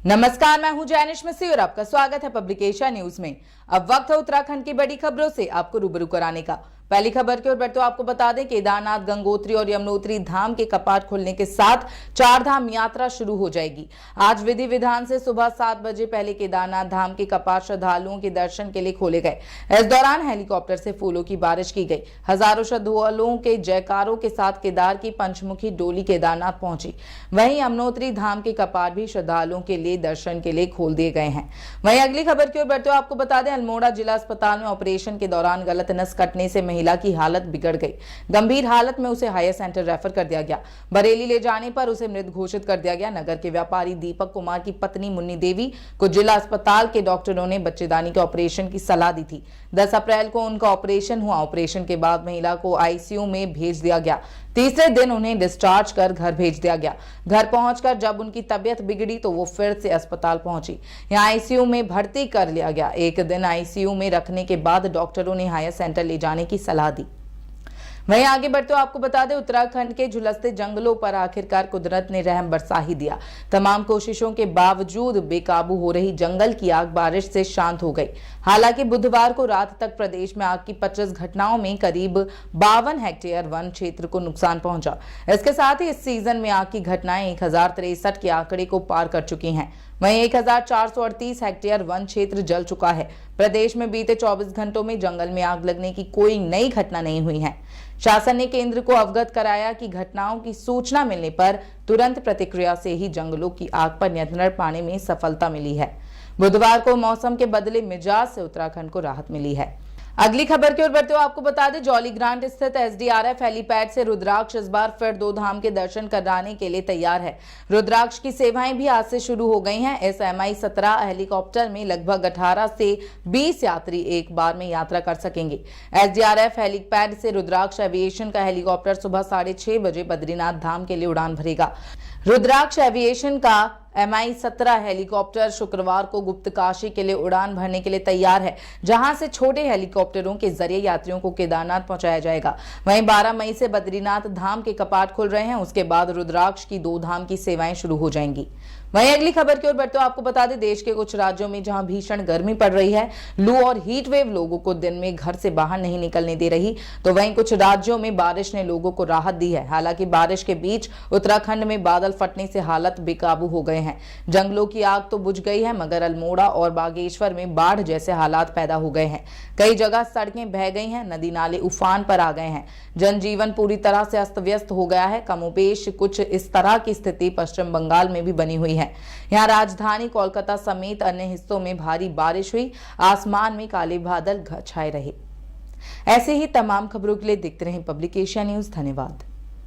नमस्कार, मैं हूं जैनिश मिसी और आपका स्वागत है पब्लिकेशन न्यूज में। अब वक्त है उत्तराखंड की बड़ी खबरों से आपको रूबरू कराने का। पहली खबर की ओर बढ़ते आपको बता दें, केदारनाथ, गंगोत्री और यमुनोत्री धाम के कपाट खुलने के साथ चार धाम यात्रा शुरू हो जाएगी। आज विधि विधान से सुबह 7 बजे पहले केदारनाथ धाम के कपाट श्रद्धालुओं के दर्शन के लिए खोले गए। इस दौरान हेलीकॉप्टर से फूलों की बारिश की गई। हजारों श्रद्धालुओं के जयकारों के साथ केदार की पंचमुखी डोली केदारनाथ पहुंची। वहीं यमुनोत्री धाम के कपाट भी श्रद्धालुओं के लिए दर्शन के लिए खोल दिए गए हैं। वहीं अगली खबर की ओर बढ़ते हुए आपको बता दें, अल्मोड़ा जिला अस्पताल में ऑपरेशन के दौरान गलत नस कटने से महिला की हालत बिगड़ गई। गंभीर हालत में उसे हायर सेंटर रेफर कर दिया गया। बरेली ले जाने पर उसे मृत घोषित कर दिया गया। नगर के व्यापारी दीपक कुमार की पत्नी मुन्नी देवी को जिला अस्पताल के डॉक्टरों ने बच्चेदानी के ऑपरेशन की सलाह दी थी। 10 अप्रैल को उनका ऑपरेशन हुआ। ऑपरेशन के बाद महिला को आईसीयू में भेज दिया गया। तीसरे दिन उन्हें डिस्चार्ज कर घर भेज दिया गया। घर पहुंचकर जब उनकी तबीयत बिगड़ी तो वो फिर से अस्पताल पहुंची। यहां आईसीयू में भर्ती कर लिया गया। एक दिन आईसीयू में रखने के बाद डॉक्टरों ने हायर सेंटर ले जाने की सलाह दी। वहीं आगे बढ़ते आपको बता दें, उत्तराखंड के झुलसते जंगलों पर आखिरकार कुदरत ने रहम बरसा ही दिया। तमाम कोशिशों के बावजूद बेकाबू हो रही जंगल की आग बारिश से शांत हो गई। हालांकि बुधवार को रात तक प्रदेश में आग की 25 घटनाओं में करीब 52 हेक्टेयर वन क्षेत्र को नुकसान पहुंचा। इसके साथ ही इस सीजन में आग की घटनाएं 1063 के आंकड़े को पार कर चुकी हैं। वहीं 1438 हेक्टेयर वन क्षेत्र जल चुका है। प्रदेश में बीते 24 घंटों में जंगल में आग लगने की कोई नई घटना नहीं हुई है। शासन ने केंद्र को अवगत कराया कि घटनाओं की सूचना मिलने पर तुरंत प्रतिक्रिया से ही जंगलों की आग पर नियंत्रण पाने में सफलता मिली है। बुधवार को मौसम के बदले मिजाज से उत्तराखंड को राहत मिली है। अगली खबर की ओर बढ़ते हुए आपको बता दें, जौली ग्रांट स्थित एसडीआरएफ हेलीपैड से रुद्राक्ष इस बार फिर 2 धाम के दर्शन कराने के लिए तैयार है। रुद्राक्ष की सेवाएं भी आज से शुरू हो गई हैं। इस MI-17 हेलीकॉप्टर में लगभग 18 से 20 यात्री एक बार में यात्रा कर सकेंगे। एसडीआरएफ हेलीपैड से रुद्राक्ष एविएशन का हेलीकॉप्टर सुबह 6:30 बजे बद्रीनाथ धाम के लिए उड़ान भरेगा। रुद्राक्ष एविएशन का MI-17 हेलीकॉप्टर शुक्रवार को गुप्तकाशी के लिए उड़ान भरने के लिए तैयार है, जहां से छोटे हेलीकॉप्टरों के जरिए यात्रियों को केदारनाथ पहुंचाया जाएगा। वहीं 12 मई से बद्रीनाथ धाम के कपाट खुल रहे हैं। उसके बाद रुद्राक्ष की 2 धाम की सेवाएं शुरू हो जाएंगी। वहीं अगली खबर की ओर बढ़ते आपको बता दें, देश के कुछ राज्यों में जहां भीषण गर्मी पड़ रही है, लू और हीट वेव लोगों को दिन में घर से बाहर नहीं निकलने दे रही, तो वहीं कुछ राज्यों में बारिश ने लोगों को राहत दी है। हालांकि बारिश के बीच उत्तराखंड में बादल फटने से हालत बेकाबू हो गए हैं। जंगलों की आग तो बुझ गई है, मगर अल्मोड़ा और बागेश्वर में बाढ़ जैसे हालात पैदा हो गए हैं। कई जगह सड़कें बह गई हैं, नदी नाले उफान पर आ गए हैं। जनजीवन पूरी तरह से अस्त व्यस्त हो गया है। कमोबेश कुछ इस तरह की स्थिति पश्चिम बंगाल में भी बनी हुई है। यहाँ राजधानी कोलकाता समेत अन्य हिस्सों में भारी बारिश हुई। आसमान में काले बादल छाए रहे। ऐसे ही तमाम खबरों के लिए देखते रहें पब्लिकेशन न्यूज। धन्यवाद।